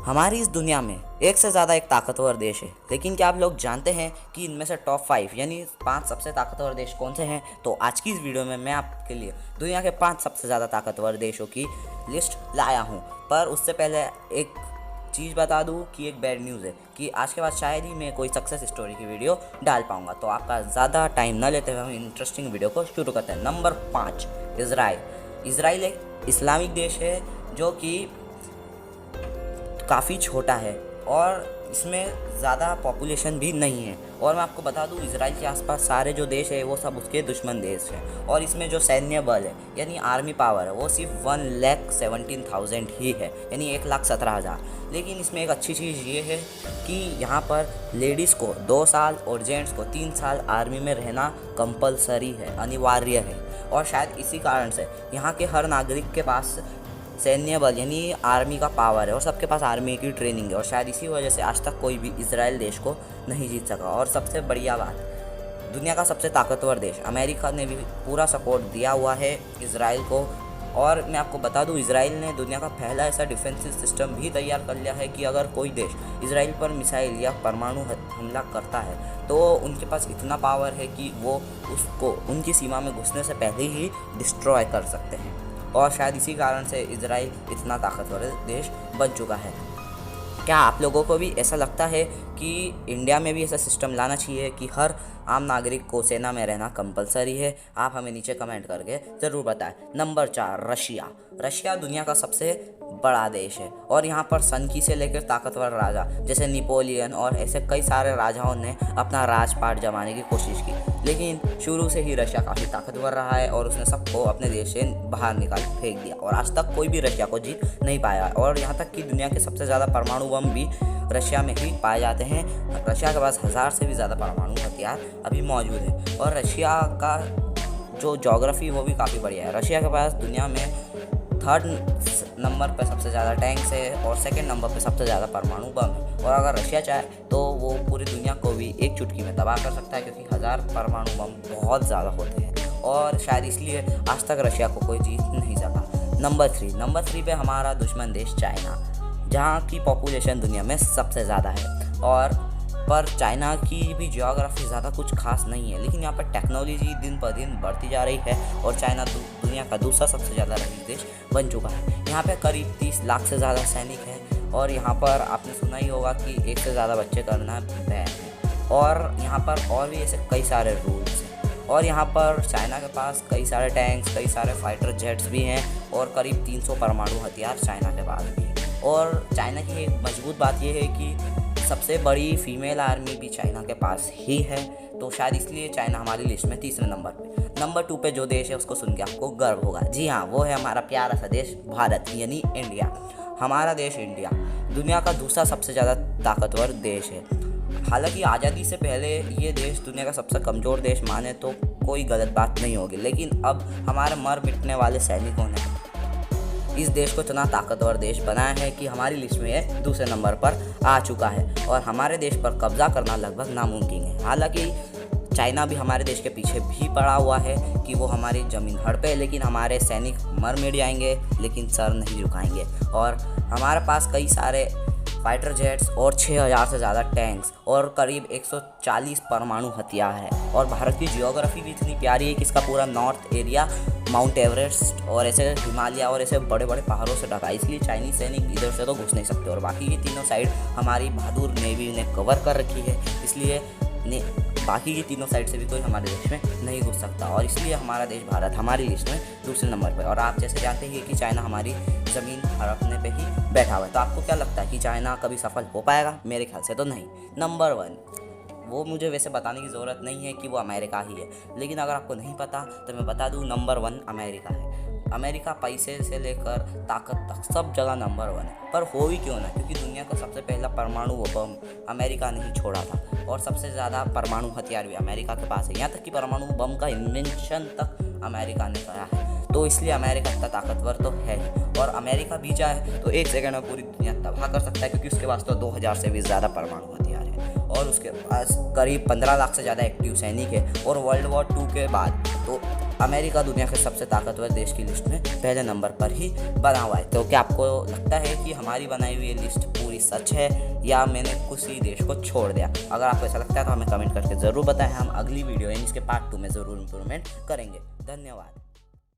हमारी इस दुनिया में एक से ज़्यादा एक ताकतवर देश है, लेकिन क्या आप लोग जानते हैं कि इनमें से टॉप 5 यानी 5 सबसे ताकतवर देश कौन से हैं? तो आज की इस वीडियो में मैं आपके लिए दुनिया के 5 सबसे ज़्यादा ताकतवर देशों की लिस्ट लाया हूं। पर उससे पहले एक चीज़ बता दूं कि एक बैड न्यूज़ है कि आज के बाद शायद ही मैं कोई सक्सेस स्टोरी की वीडियो डाल पाऊँगा। तो आपका ज़्यादा टाइम न लेते हुए हम इंटरेस्टिंग वीडियो को शुरू करते हैं। Number 5, Israel. इज़राइल एक इस्लामिक देश है जो कि काफ़ी छोटा है और इसमें ज़्यादा पॉपुलेशन भी नहीं है। और मैं आपको बता दूं, इजराइल के आसपास सारे जो देश है वो सब उसके दुश्मन देश हैं। और इसमें जो सैन्य बल है यानी आर्मी पावर है वो सिर्फ 1,17,000 ही है, यानी 1,17,000। लेकिन इसमें एक अच्छी चीज़ ये है कि यहाँ पर लेडीज़ को 2 साल और जेंट्स को 3 साल आर्मी में रहना कंपलसरी है, अनिवार्य है। और शायद इसी कारण से यहाँ के हर नागरिक के पास सैन्य बल यानी आर्मी का पावर है और सबके पास आर्मी की ट्रेनिंग है। और शायद इसी वजह से आज तक कोई भी इजराइल देश को नहीं जीत सका। और सबसे बढ़िया बात, दुनिया का सबसे ताकतवर देश अमेरिका ने भी पूरा सपोर्ट दिया हुआ है इजराइल को। और मैं आपको बता दूं, इजराइल ने दुनिया का पहला ऐसा डिफेंसिव सिस्टम भी तैयार कर लिया है कि अगर कोई देश इजराइल पर मिसाइल या परमाणु हमला करता है तो उनके पास इतना पावर है कि वो उसको उनकी सीमा में घुसने से पहले ही डिस्ट्रॉय कर सकते हैं। और शायद इसी कारण से इजराइल इतना ताकतवर देश बन चुका है। क्या आप लोगों को भी ऐसा लगता है कि इंडिया में भी ऐसा सिस्टम लाना चाहिए कि हर आम नागरिक को सेना में रहना कंपलसरी है? आप हमें नीचे कमेंट करके ज़रूर बताएं। नंबर 4, रशिया दुनिया का सबसे बड़ा देश है और यहाँ पर सनकी से लेकर ताकतवर राजा जैसे नेपोलियन और ऐसे कई सारे राजाओं ने अपना राजपाट जमाने की कोशिश की, लेकिन शुरू से ही रशिया काफ़ी ताकतवर रहा है और उसने सबको अपने देश से बाहर निकाल फेंक दिया और आज तक कोई भी रशिया को जीत नहीं पाया। और यहाँ तक कि दुनिया के सबसे ज़्यादा परमाणु बम भी रशिया में ही पाए जाते हैं। रशिया के पास 1000 से भी ज़्यादा परमाणु हथियार अभी मौजूद है। और रशिया का जो ज्योग्राफी वो भी काफ़ी बढ़िया है। रशिया के पास दुनिया में 3rd नंबर पर सबसे ज़्यादा टैंक्स है और 2nd नंबर पर सबसे ज़्यादा परमाणु बम है। और अगर रशिया चाहे तो वो पूरी दुनिया को भी एक चुटकी में तबाह कर सकता है, क्योंकि 1000 परमाणु बम बहुत ज़्यादा होते हैं और शायद इसलिए आज तक रशिया को कोई जीत नहीं सका। नंबर 3 पे हमारा दुश्मन देश चाइना, जहाँ की पॉपुलेशन दुनिया में सबसे ज़्यादा है। और पर चाइना की भी ज्योग्राफी ज़्यादा कुछ खास नहीं है, लेकिन यहाँ पर टेक्नोलॉजी दिन पर दिन बढ़ती जा रही है और चाइना दुनिया का दूसरा सबसे ज़्यादा रईस देश बन चुका है। यहाँ पे करीब 30 लाख से ज़्यादा सैनिक हैं और यहाँ पर आपने सुना ही होगा कि एक से ज़्यादा बच्चे करना बैन है। और यहाँ पर और भी ऐसे कई सारे रूल्स हैं। और यहाँ पर चाइना के पास कई सारे टैंक्स, कई सारे फाइटर जेट्स भी हैं और करीब 300 परमाणु हथियार चाइना के पास भी है। और चाइना की एक मजबूत बात यह है कि सबसे बड़ी फीमेल आर्मी भी चाइना के पास ही है, तो शायद इसलिए चाइना हमारी लिस्ट में 3रे नंबर पे। नंबर 2 पे जो देश है उसको सुन के आपको गर्व होगा। जी हाँ, वो है हमारा प्यारा सा देश भारत यानी इंडिया। हमारा देश इंडिया दुनिया का दूसरा सबसे ज़्यादा ताकतवर देश है। हालांकि आज़ादी से पहले ये देश दुनिया का सबसे कमज़ोर देश माने तो कोई गलत बात नहीं होगी, लेकिन अब हमारे मर मिटने वाले सैनिकों ने इस देश को इतना ताकतवर देश बनाया है कि हमारी लिस्ट में ये 2रे नंबर पर आ चुका है और हमारे देश पर कब्जा करना लगभग नामुमकिन है। हालांकि चाइना भी हमारे देश के पीछे भी पड़ा हुआ है कि वो हमारी ज़मीन हड़पे, लेकिन हमारे सैनिक मर मिट जाएंगे लेकिन सर नहीं झुकाएंगे। और हमारे पास कई सारे फाइटर जेट्स और 6000 से ज़्यादा टैंक्स और करीब 140 परमाणु हथियार है। और भारत की जियोग्राफी भी इतनी प्यारी है कि इसका पूरा नॉर्थ एरिया माउंट एवरेस्ट और ऐसे हिमालय और ऐसे बड़े बड़े पहाड़ों से ढका है, इसलिए चाइनीज सैनिक इधर से तो घुस नहीं सकते। और बाकी की तीनों साइड हमारी बहादुर नेवी ने कवर कर रखी है, इसलिए बाकी की तीनों साइड से भी कोई हमारे देश में नहीं घुस सकता। और इसलिए हमारा देश भारत हमारी लिस्ट में 2रे नंबर पर। और आप जैसे जानते हैं कि चाइना हमारी ज़मीन हड़पने पे ही बैठा हुआ है। तो आपको क्या लगता है कि चाइना कभी सफल हो पाएगा? मेरे ख्याल से तो नहीं। नंबर 1, वो मुझे वैसे बताने की ज़रूरत नहीं है कि वो अमेरिका ही है, लेकिन अगर आपको नहीं पता तो मैं बता दूँ, नंबर 1 अमेरिका है। अमेरिका पैसे से लेकर ताकत तक सब जगह नंबर 1 है। पर हो ही क्यों ना, क्योंकि दुनिया का सबसे पहला परमाणु बम अमेरिका ने ही छोड़ा था और सबसे ज़्यादा परमाणु हथियार भी अमेरिका के पास है। यहाँ तक कि परमाणु बम का इन्वेंशन तक अमेरिका ने करा है। तो इसलिए अमेरिका इतना ताकतवर तो है ही। और अमेरिका भी चाहे तो एक सेकंड में पूरी दुनिया तबाह कर सकता है, क्योंकि उसके पास तो 2000 से भी ज़्यादा परमाणु हथियार है और उसके पास करीब 15 लाख से ज़्यादा एक्टिव सैनिक है। और वर्ल्ड वॉर 2 के बाद तो अमेरिका दुनिया के सबसे ताकतवर देश की लिस्ट में पहले नंबर पर ही बना हुआ है। तो क्या आपको लगता है कि हमारी बनाई हुई ये लिस्ट पूरी सच है या मैंने किसी देश को छोड़ दिया? अगर आपको ऐसा लगता है तो हमें कमेंट करके ज़रूर बताएं। हम अगली वीडियो यानी इसके पार्ट 2 में ज़रूर इम्प्रूवमेंट करेंगे। धन्यवाद।